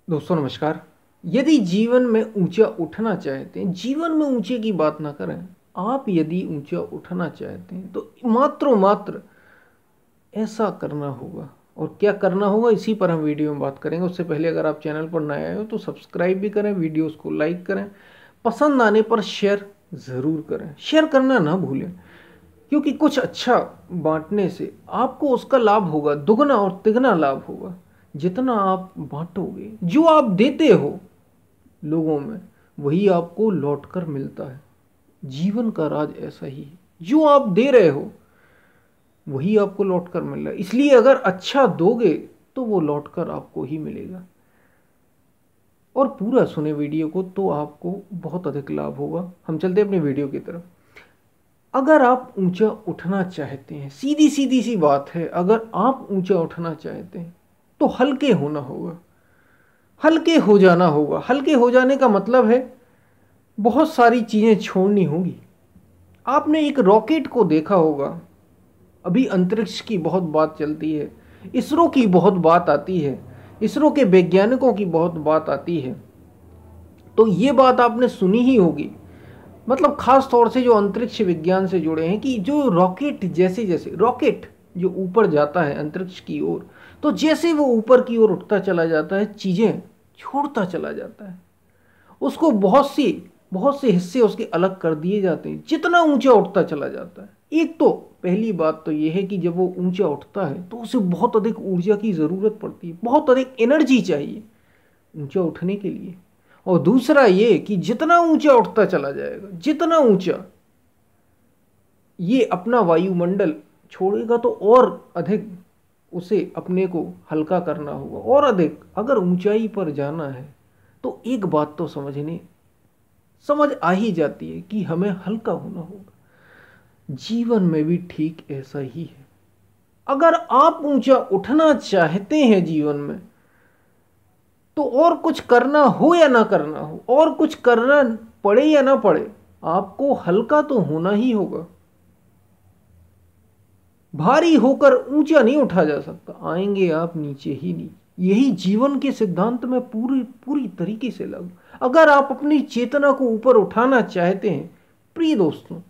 दोस्तों नमस्कार। यदि जीवन में ऊंचा उठना चाहते हैं, जीवन में ऊंचे की बात ना करें, आप यदि ऊंचा उठना चाहते हैं तो मात्र ऐसा करना होगा। और क्या करना होगा, इसी पर हम वीडियो में बात करेंगे। उससे पहले अगर आप चैनल पर नए आए हो तो सब्सक्राइब भी करें, वीडियोस को लाइक करें, पसंद आने पर शेयर ज़रूर करें। शेयर करना ना भूलें, क्योंकि कुछ अच्छा बांटने से आपको उसका लाभ होगा, दुगना और तिगना लाभ होगा। जितना आप बांटोगे, जो आप देते हो लोगों में, वही आपको लौटकर मिलता है। जीवन का राज ऐसा ही है, जो आप दे रहे हो वही आपको लौटकर मिल रहा है। इसलिए अगर अच्छा दोगे तो वो लौटकर आपको ही मिलेगा। और पूरा सुने वीडियो को तो आपको बहुत अधिक लाभ होगा। हम चलते हैं अपनी वीडियो की तरफ। अगर आप ऊंचा उठना चाहते हैं, सीधी सीधी सी बात है, अगर आप ऊंचा उठना चाहते हैं तो हल्के होना होगा, हल्के हो जाना होगा। हल्के हो जाने का मतलब है बहुत सारी चीज़ें छोड़नी होगी। आपने एक रॉकेट को देखा होगा, अभी अंतरिक्ष की बहुत बात चलती है, इसरो की बहुत बात आती है, इसरो के वैज्ञानिकों की बहुत बात आती है। तो ये बात आपने सुनी ही होगी, मतलब खास तौर से जो अंतरिक्ष विज्ञान से जुड़े हैं, कि जो रॉकेट जैसे जैसे रॉकेट जो ऊपर जाता है अंतरिक्ष की ओर, तो जैसे वो ऊपर की ओर उठता चला जाता है, चीज़ें छोड़ता चला जाता है। उसको बहुत से हिस्से उसके अलग कर दिए जाते हैं जितना ऊंचा उठता चला जाता है। एक तो पहली बात तो यह है कि जब वो ऊंचा उठता है तो उसे बहुत अधिक ऊर्जा की ज़रूरत पड़ती है, बहुत अधिक एनर्जी चाहिए ऊंचा उठने के लिए। और दूसरा ये कि जितना ऊंचा उठता चला जाएगा, जितना ऊंचा ये अपना वायुमंडल छोड़ेगा, तो और अधिक उसे अपने को हल्का करना होगा, और अधिक। अगर ऊंचाई पर जाना है तो एक बात तो समझ आ ही जाती है कि हमें हल्का होना होगा। जीवन में भी ठीक ऐसा ही है। अगर आप ऊंचा उठना चाहते हैं जीवन में, तो और कुछ करना हो या ना करना हो, और कुछ करना पड़े या ना पड़े, आपको हल्का तो होना ही होगा। भारी होकर ऊंचा नहीं उठा जा सकता, आएंगे आप नीचे ही नहीं। यही जीवन के सिद्धांत में पूरी पूरी तरीके से लागू। अगर आप अपनी चेतना को ऊपर उठाना चाहते हैं, प्रिय दोस्तों,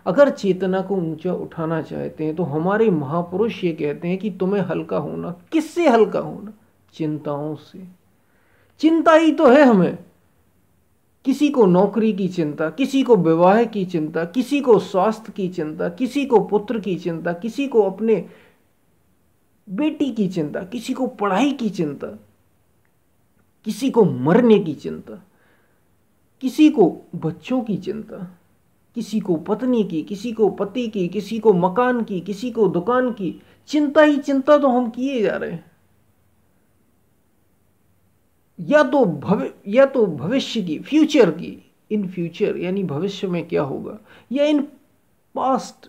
अगर चेतना को ऊंचा उठाना चाहते हैं, तो हमारे महापुरुष ये कहते हैं कि तुम्हें हल्का होना, किससे हल्का होना? चिंताओं से। चिंता ही तो है हमें। किसी को नौकरी की चिंता, किसी को विवाह की चिंता, किसी को स्वास्थ्य की चिंता, किसी को पुत्र की चिंता, किसी को अपने बेटी की चिंता, किसी को पढ़ाई की चिंता, किसी को मरने की चिंता, किसी को बच्चों की चिंता, किसी को पत्नी की, किसी को पति की, किसी को मकान की, किसी को दुकान की। चिंता ही चिंता तो हम किए जा रहे हैं। या तो भविष्य की, फ्यूचर की, इन फ्यूचर यानी भविष्य में क्या होगा, या इन पास्ट,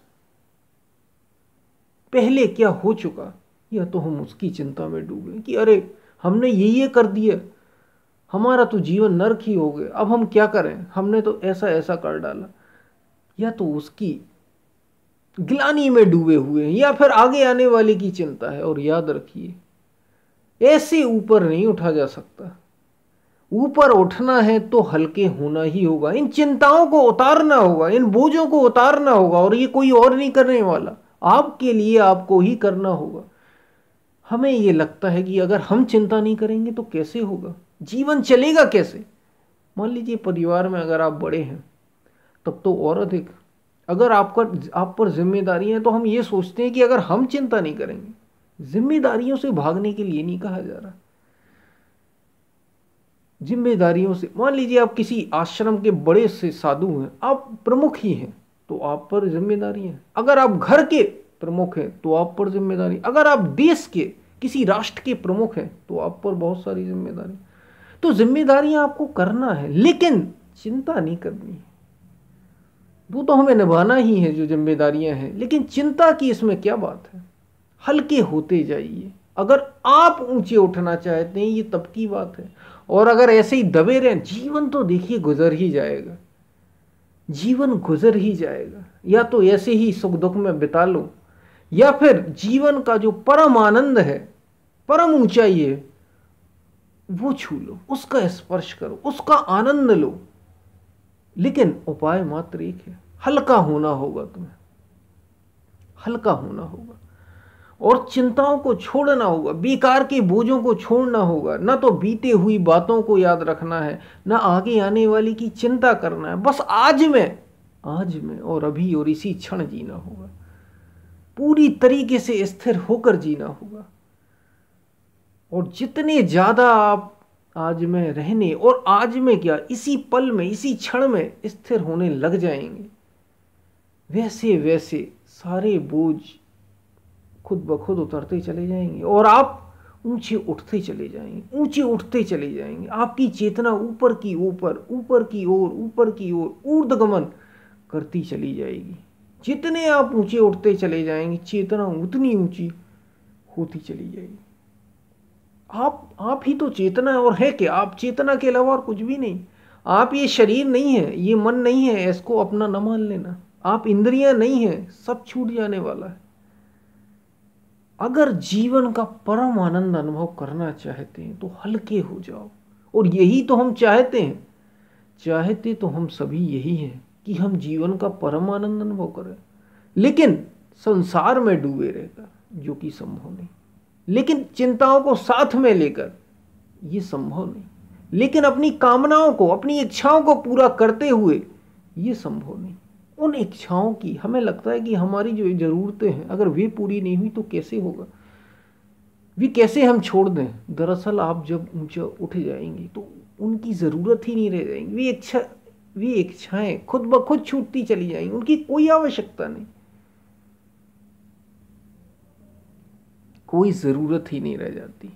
पहले क्या हो चुका, या तो हम उसकी चिंता में डूबे कि अरे हमने ये कर दिया, हमारा तो जीवन नरक ही हो गया, अब हम क्या करें, हमने तो ऐसा ऐसा कर डाला। या तो उसकी ग्लानि में डूबे हुए हैं, या फिर आगे आने वाले की चिंता है। और याद रखिए, ऐसे ऊपर नहीं उठा जा सकता। ऊपर उठना है तो हल्के होना ही होगा। इन चिंताओं को उतारना होगा, इन बोझों को उतारना होगा, और ये कोई और नहीं करने वाला, आपके लिए आपको ही करना होगा। हमें ये लगता है कि अगर हम चिंता नहीं करेंगे तो कैसे होगा, जीवन चलेगा कैसे। मान लीजिए परिवार में अगर आप बड़े हैं, तब तो और अधिक। अगर आप पर जिम्मेदारियां हैं, तो हम ये सोचते हैं कि अगर हम चिंता नहीं करेंगे, जिम्मेदारियों से भागने के लिए नहीं कहा जा रहा। जिम्मेदारियों से, मान लीजिए आप किसी आश्रम के बड़े से साधु हैं, आप प्रमुख ही हैं, तो आप पर जिम्मेदारी है। अगर आप घर के प्रमुख हैं तो आप पर जिम्मेदारी। अगर आप देश के किसी राष्ट्र के प्रमुख हैं तो आप पर बहुत सारी जिम्मेदारी। तो जिम्मेदारियां आपको करना है, लेकिन चिंता नहीं करनी है। वो तो हमें निभाना ही है जो जिम्मेदारियां हैं, लेकिन चिंता की इसमें क्या बात है। हल्के होते जाइए। अगर आप ऊंचे उठना चाहते हैं, ये तब की बात है। और अगर ऐसे ही दबे रहें, जीवन तो देखिए गुजर ही जाएगा, जीवन गुजर ही जाएगा। या तो ऐसे ही सुख दुख में बिता लो, या फिर जीवन का जो परम आनंद है, परम ऊंचाई है, वो छू लो, उसका स्पर्श करो, उसका आनंद लो। लेकिन उपाय मात्र एक है, हल्का होना होगा, तुम्हें हल्का होना होगा और चिंताओं को छोड़ना होगा, बेकार के बोझों को छोड़ना होगा। ना तो बीते हुई बातों को याद रखना है, ना आगे आने वाली की चिंता करना है। बस आज में और अभी और इसी क्षण जीना होगा, पूरी तरीके से स्थिर होकर जीना होगा। और जितने ज्यादा आप आज में रहने और आज में क्या, इसी पल में, इसी क्षण में स्थिर होने लग जाएंगे, वैसे वैसे सारे बोझ खुद ब खुद उतरते चले जाएंगे और आप ऊंचे उठते चले जाएंगे, ऊंचे उठते चले जाएंगे। आपकी चेतना ऊपर की ऊपर, ऊपर की ओर, ऊपर की ओर ऊर्ध्वगमन करती चली जाएगी। जितने आप ऊंचे उठते चले जाएंगे, चेतना उतनी ऊंची होती चली जाएगी। आप ही तो चेतना है, और है क्या? आप चेतना के अलावा और कुछ भी नहीं। आप ये शरीर नहीं है, ये मन नहीं है, इसको अपना न मान लेना। आप इंद्रियां नहीं है, सब छूट जाने वाला है। अगर जीवन का परम आनंद अनुभव करना चाहते हैं तो हल्के हो जाओ। और यही तो हम चाहते हैं, चाहते तो हम सभी यही हैं कि हम जीवन का परम आनंद अनुभव करें, लेकिन संसार में डूबे रहकर, जो कि संभव नहीं। लेकिन चिंताओं को साथ में लेकर ये संभव नहीं। लेकिन अपनी कामनाओं को, अपनी इच्छाओं को पूरा करते हुए ये संभव नहीं। उन इच्छाओं की हमें लगता है कि हमारी जो ज़रूरतें हैं, अगर वे पूरी नहीं हुई तो कैसे होगा, वे कैसे हम छोड़ दें। दरअसल आप जब ऊंचा उठ जाएंगे तो उनकी ज़रूरत ही नहीं रह जाएंगी। वे इच्छाएं खुद ब खुद छूटती चली जाएंगी, उनकी कोई आवश्यकता नहीं, कोई ज़रूरत ही नहीं रह जाती।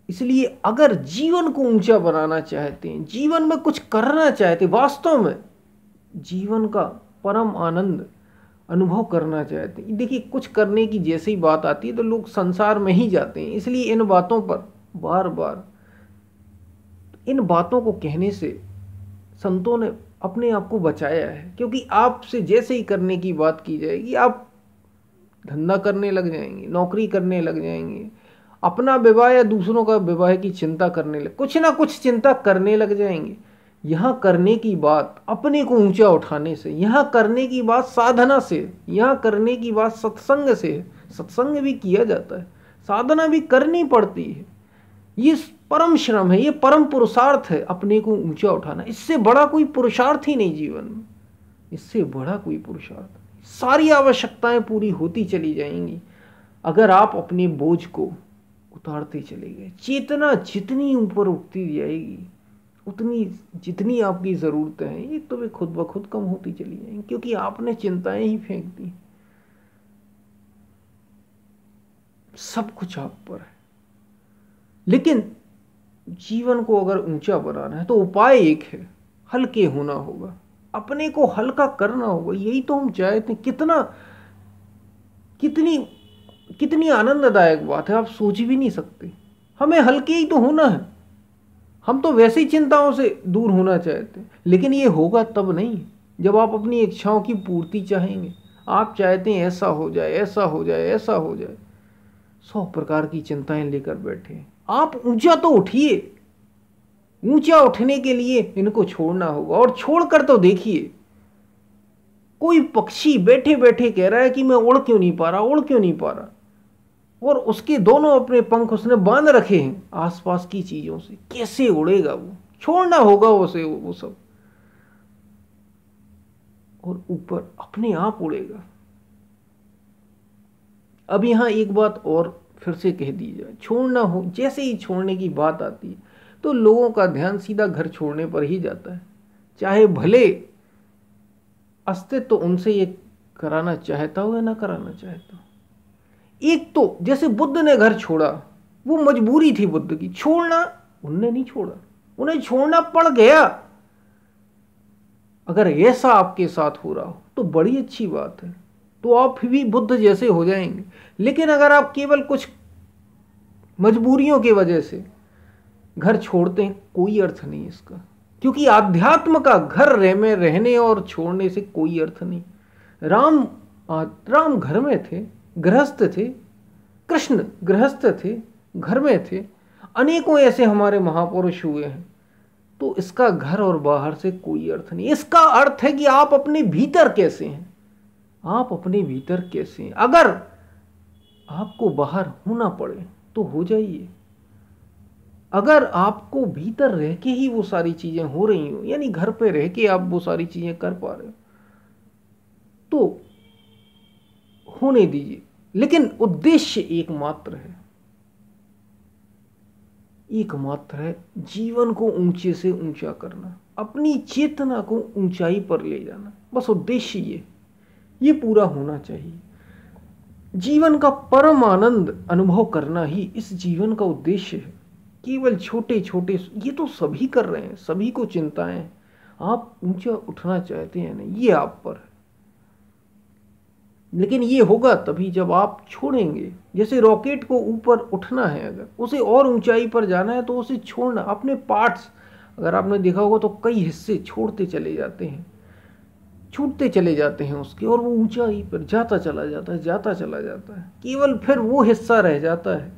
इसलिए अगर जीवन को ऊंचा बनाना चाहते हैं, जीवन में कुछ करना चाहते हैं, वास्तव में जीवन का परम आनंद अनुभव करना चाहते हैं, देखिए कुछ करने की जैसे ही बात आती है तो लोग संसार में ही जाते हैं। इसलिए इन बातों पर बार बार, इन बातों को कहने से संतों ने अपने आप को बचाया है। क्योंकि आपसे जैसे ही करने की बात की जाएगी, आप धंधा करने लग जाएंगे, नौकरी करने लग जाएंगे, अपना विवाह या दूसरों का विवाह की चिंता करने लग, कुछ ना कुछ चिंता करने लग जाएंगे। यहाँ करने की बात अपने को ऊंचा उठाने से, यहाँ करने की बात साधना से, यहाँ करने की बात सत्संग से। सत्संग भी किया जाता है, साधना भी करनी पड़ती है। ये परम श्रम है, ये परम पुरुषार्थ है, अपने को ऊंचा उठाना। इससे बड़ा कोई पुरुषार्थ ही नहीं जीवन में, इससे बड़ा कोई पुरुषार्थ। सारी आवश्यकताएं पूरी होती चली जाएंगी अगर आप अपने बोझ को उतारते चले गए। चेतना जितनी ऊपर उठती जाएगी, उतनी जितनी आपकी ज़रूरतें हैं ये तो वे खुद ब खुद कम होती चली जाएंगी, क्योंकि आपने चिंताएं ही फेंक दी। सब कुछ आप पर है। लेकिन जीवन को अगर ऊंचा बनाना है तो उपाय एक है, हल्के होना होगा, अपने को हल्का करना होगा। यही तो हम चाहते हैं। कितनी आनंददायक बात है, आप सोच भी नहीं सकते। हमें हल्के ही तो होना है। हम तो वैसे ही चिंताओं से दूर होना चाहते हैं, लेकिन ये होगा तब नहीं जब आप अपनी इच्छाओं की पूर्ति चाहेंगे। आप चाहते हैं ऐसा हो जाए, ऐसा हो जाए, ऐसा हो जाए, 100 प्रकार की चिंताएं लेकर बैठे। आप ऊंचा तो उठिए। ऊंचा उठने के लिए इनको छोड़ना होगा। और छोड़कर तो देखिए, कोई पक्षी बैठे बैठे कह रहा है कि मैं उड़ क्यों नहीं पा रहा, उड़ क्यों नहीं पा रहा, और उसके दोनों अपने पंख उसने बांध रखे हैं आसपास की चीजों से। कैसे उड़ेगा वो? छोड़ना होगा उसे वो सब, और ऊपर अपने आप उड़ेगा। अब यहां एक बात और फिर से कह दी जाए, छोड़ना हो, जैसे ही छोड़ने की बात आती है तो लोगों का ध्यान सीधा घर छोड़ने पर ही जाता है, चाहे भले अस्तित्व तो उनसे ये कराना चाहता हो या ना कराना चाहता हो। एक तो जैसे बुद्ध ने घर छोड़ा, वो मजबूरी थी बुद्ध की, छोड़ना उनने नहीं छोड़ा, उन्हें छोड़ना पड़ गया। अगर ऐसा आपके साथ हो रहा हो तो बड़ी अच्छी बात है, तो आप भी बुद्ध जैसे हो जाएंगे। लेकिन अगर आप केवल कुछ मजबूरियों की वजह से घर छोड़ते हैं, कोई अर्थ नहीं इसका, क्योंकि आध्यात्म का घर में रहने और छोड़ने से कोई अर्थ नहीं। राम घर में थे, गृहस्थ थे, कृष्ण गृहस्थ थे, घर में थे। अनेकों ऐसे हमारे महापुरुष हुए हैं। तो इसका घर और बाहर से कोई अर्थ नहीं, इसका अर्थ है कि आप अपने भीतर कैसे हैं, आप अपने भीतर कैसे हैं। अगर आपको बाहर होना पड़े तो हो जाइए, अगर आपको भीतर रह के ही वो सारी चीजें हो रही हो, यानी घर पे रह के आप वो सारी चीजें कर पा रहे हो, तो होने दीजिए। लेकिन उद्देश्य एकमात्र है, एकमात्र है, जीवन को ऊंचे से ऊंचा करना, अपनी चेतना को ऊंचाई पर ले जाना, बस उद्देश्य ये पूरा होना चाहिए। जीवन का परम आनंद अनुभव करना ही इस जीवन का उद्देश्य है। केवल छोटे छोटे, ये तो सभी कर रहे हैं, सभी को चिंताएं हैं। आप ऊंचा उठना चाहते हैं नहीं, ये आप पर है। लेकिन ये होगा तभी जब आप छोड़ेंगे। जैसे रॉकेट को ऊपर उठना है, अगर उसे और ऊंचाई पर जाना है तो उसे छोड़ना, अपने पार्ट्स, अगर आपने देखा होगा तो कई हिस्से छोड़ते चले जाते हैं, छूटते चले जाते हैं उसके, और वो ऊंचाई पर जाता चला जाता है, जाता चला जाता है। केवल फिर वो हिस्सा रह जाता है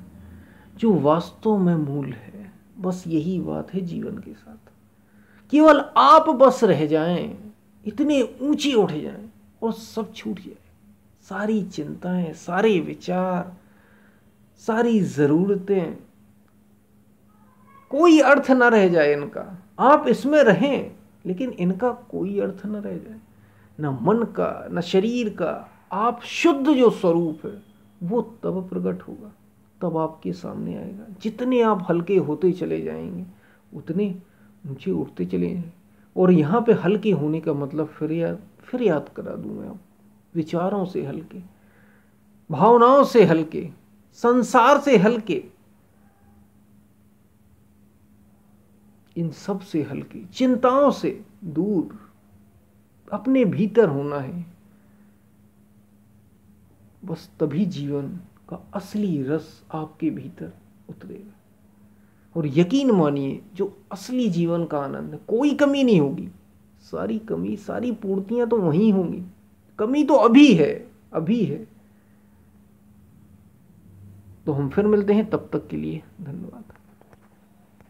जो वास्तव में मूल है। बस यही बात है जीवन के साथ, केवल आप बस रह जाएं, इतने ऊंचे उठ जाएं और सब छूट जाए, सारी चिंताएं, सारे विचार, सारी जरूरतें, कोई अर्थ न रह जाए इनका। आप इसमें रहें लेकिन इनका कोई अर्थ न रह जाए, न मन का न शरीर का। आप शुद्ध जो स्वरूप है वो तब प्रकट होगा, तब आपके सामने आएगा। जितने आप हल्के होते चले जाएंगे उतने ऊंचे उठते चले जाएंगे। और यहाँ पे हल्के होने का मतलब फिर याद करा दूं मैं आप, विचारों से हल्के, भावनाओं से हल्के, संसार से हल्के, इन सब से हल्के, चिंताओं से दूर, अपने भीतर होना है। बस तभी जीवन का असली रस आपके भीतर उतरेगा। और यकीन मानिए, जो असली जीवन का आनंद है, कोई कमी नहीं होगी। सारी कमी, सारी पूर्तियां तो वहीं होंगी, कमी तो अभी है, अभी है। तो हम फिर मिलते हैं, तब तक के लिए धन्यवाद।